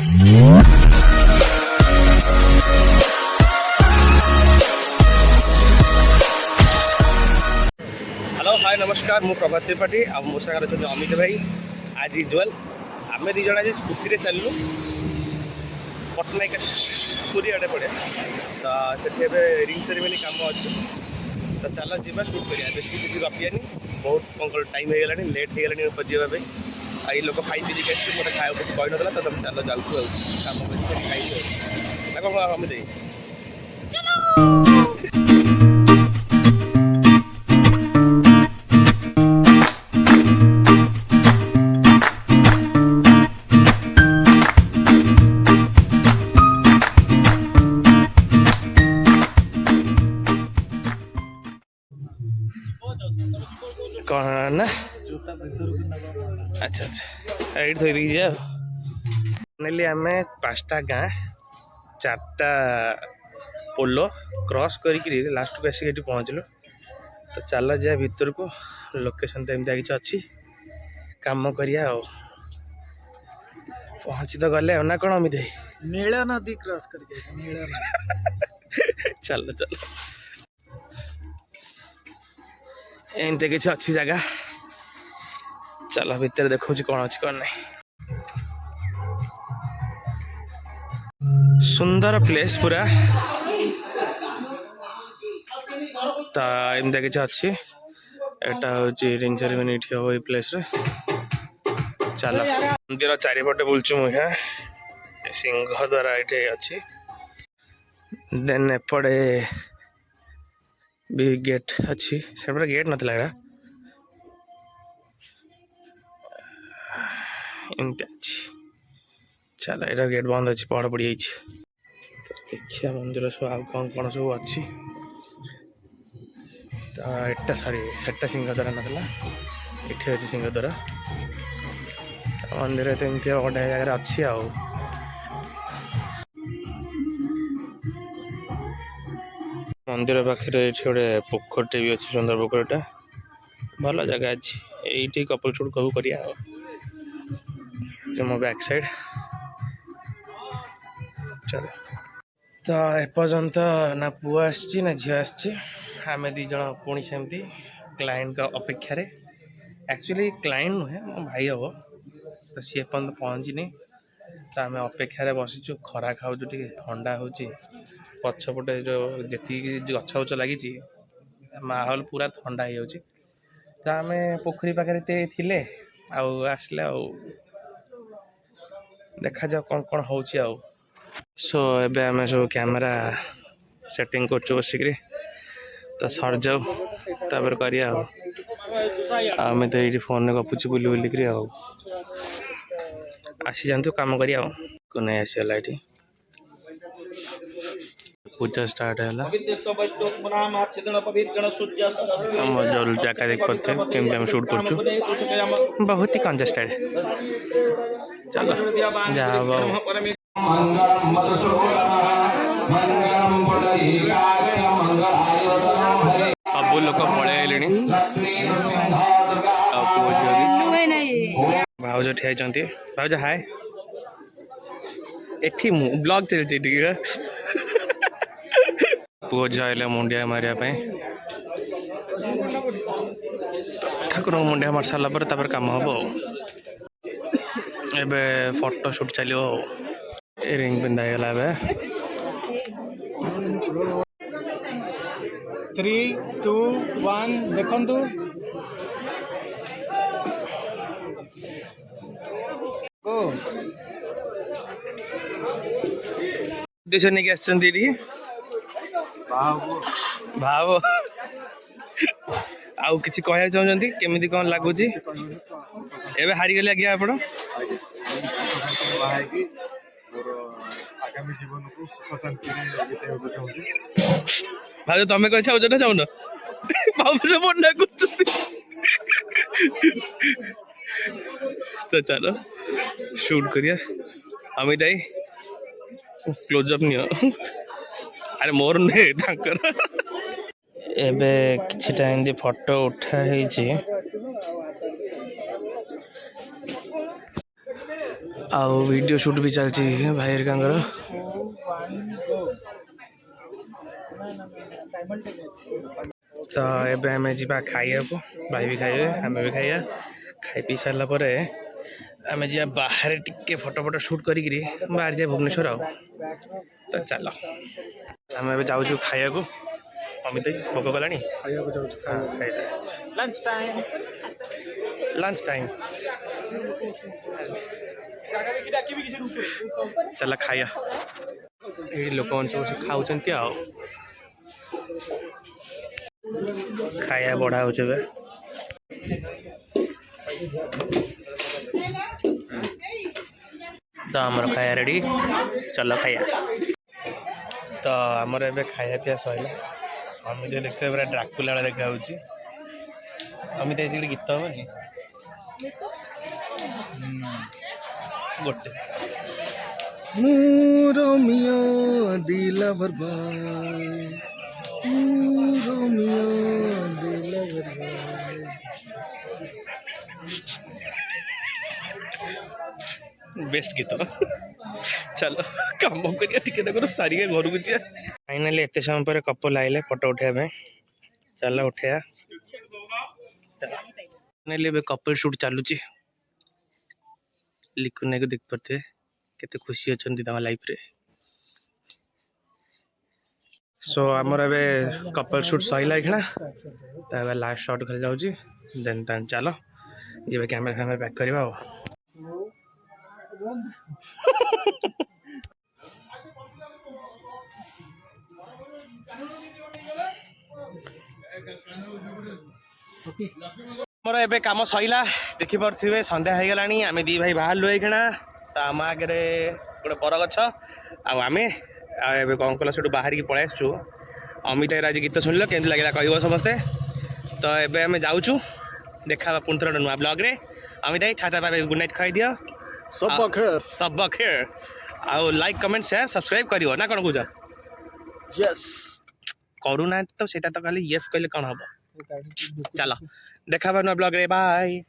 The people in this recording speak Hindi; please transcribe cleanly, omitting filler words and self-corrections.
हेलो हाय नमस्कार मु प्रभात त्रिपाठी आ मो सागर अच्छा अमित भाई आज यूजुआल आम दिज आज स्कूटी चलू पटनायक पुरी आड़े पड़े तो से रिंग सेरेमनी कम अच्छे तो चल जा शूट करा बेस किसी गपियानी बहुत कौन टाइम हो गला लेट हो गला खोजापी आई लोक खाई पी देखिए मतलब खाया कुछ कही ना तो तुम चल जाऊँ कम खाई कौन अमित भाई कौन ना अच्छा अच्छा ये धोई जाए फाइनाली आम 5टा गाँ 4टा पोलो क्रॉस करके लास्ट को आसिक ये पहुँचलु तो चल जाए भीतर को लोकेशन तो एमती किसी अच्छी कम करिया पहुँची तो गले ना कौन अमित नीला नदी क्रॉस करके चलो चलो एमती किसी अच्छी जगह चलो भीतर देखो कौन अच्छी कौन नहीं सुंदर प्लेस पूरा तो एमती किसी अच्छी एटा हूँ रिंग सेरेमनी हम ये प्लेस रे चलो मंदिर चारिपटे बुलचु मुझे सिंह द्वारा ये अच्छी देन एपटे भी गेट अच्छी से गेट नथिला एमती अच्छी चलो यहाँ गेट बंद अच्छी पहड़ पड़ जाइए देखिए मंदिर सब आ कौन कौन सब अच्छी तो एटा सॉरी सेटा सिंहद्वारा नाला ये अच्छी सिंहद्वारा मंदिर तो एमती गोटे जगह अच्छी आ मंदिर पाखे गोटे पोखरटे भी अच्छी सुंदर पोखरटा भल जगह अच्छी ये कपल शूट कबू करिया मो बैक साइड चलो तो एपर्यंत ना पुआ आसी ना झील आसी आम दीज पुणी सेमती क्लाएंट का अपेक्षा एक्चुअली क्लाएंट नुहे मो भाई हम तो सी पर्यटन पहुँचनी तो आम अपेक्षा बसीचु खरा खाऊ ठंडा हो पछपटे जो जी गछ गछ लगी माहौल पूरा ठंडा हो जाऊँ तो आम पोखरी पाखे थे आसले देखा जाओ कौन कौन हो सो एबे आम सब कैमेरा सेटिंग कर बसिक तो सर जाऊ तापर करिया आम तो ये फोन में गपुच बुली बुलिक आसी जातु कम करिया को नहीं आसीगला ये पूजा स्टार्ट है जल जगह देख पाते केमती आम शूट कर बहुत ही कंजेस्टेड चलो जहाँ सब लोक पलि भाउज ठिया भाउज हाय एठी ब्लॉग चलती पुओ झील मुंडिया मारे ठाकुर मुंडिया मार सारा कम हम एबे फोटो शूट चलो रिंग पिंधा गला 3 2 1 देखु देश नहीं भाव आउ किसी कह चाहते केमी कौन लगुच एवं हारीगले आज्ञा आप आगामी जीवन को सुख शांति भाई तुम्हें कह चाहूच ना चाहून बाबू मना कर तो चलो शूट करिया अमित भाई क्लोजअप नियो अरे मोर नुहे एबे किछटा एंदी फोटो उठा आउ वीडियो शूट भी चलती भाई हेरिकांगर तो एबे आम जा खाइया को भाई भी खाइबे आम भी खाइया खाई पी सारा पर आम जा बाहर टिके फोटो फोटो शूट करी बाहर जाए भुवनेश्वर आउ तो चल आम ए जाऊँ खाइया को अमित भोक कला लंच टाइम लंच टाइम चल खाइया ये लोक सब खाऊ खाया बढ़ा हो तो आमर खाया रेडी चल खाया तो आमर ए खाया पीया सैला अमित देखते पूरा ड्राकुला देखा अमित ये गीत हम कि गोटे रोमियो दिला रोमियो दिला बेस्ट गीत चलो कम करिया टिके देखो सारी घर को जा फाइनाली एत समय पर कपल आइले फोटो उठाया चल उठाया फाइनाली कपल शूट चलुची लिखुन को देख पारे केते खुशी अच्छा लाइफ रे सो आमर ए कपल शूट सैला एखना तो लास्ट शॉट खाली जाऊँगी देन तान चलो जब कैमेरा फैमेरा पैक करवा मोर एबे काम सैला देखी पारे संध्या हो गला आम दी भाई बाहर लुना तो आम आगे गोटे बरगछ आम कौन कल से बाहर की पलि आसु अमित आज गीत शुणिल के लगे कह समस्ते तो एबे आम जाऊँ देखा पुणी थोड़ा नुआ ब्लॉग रे अमित भाई टाटा बाय गुड नाइट कह दियो सब बखेर आउ लाइक कमेंट शेयर सब्सक्राइब करियो ना कौन कह यस करूना तो सेटा तो खाली यस कहले कौन हम चलो देखा नुआ ब्लॉग रे बाय।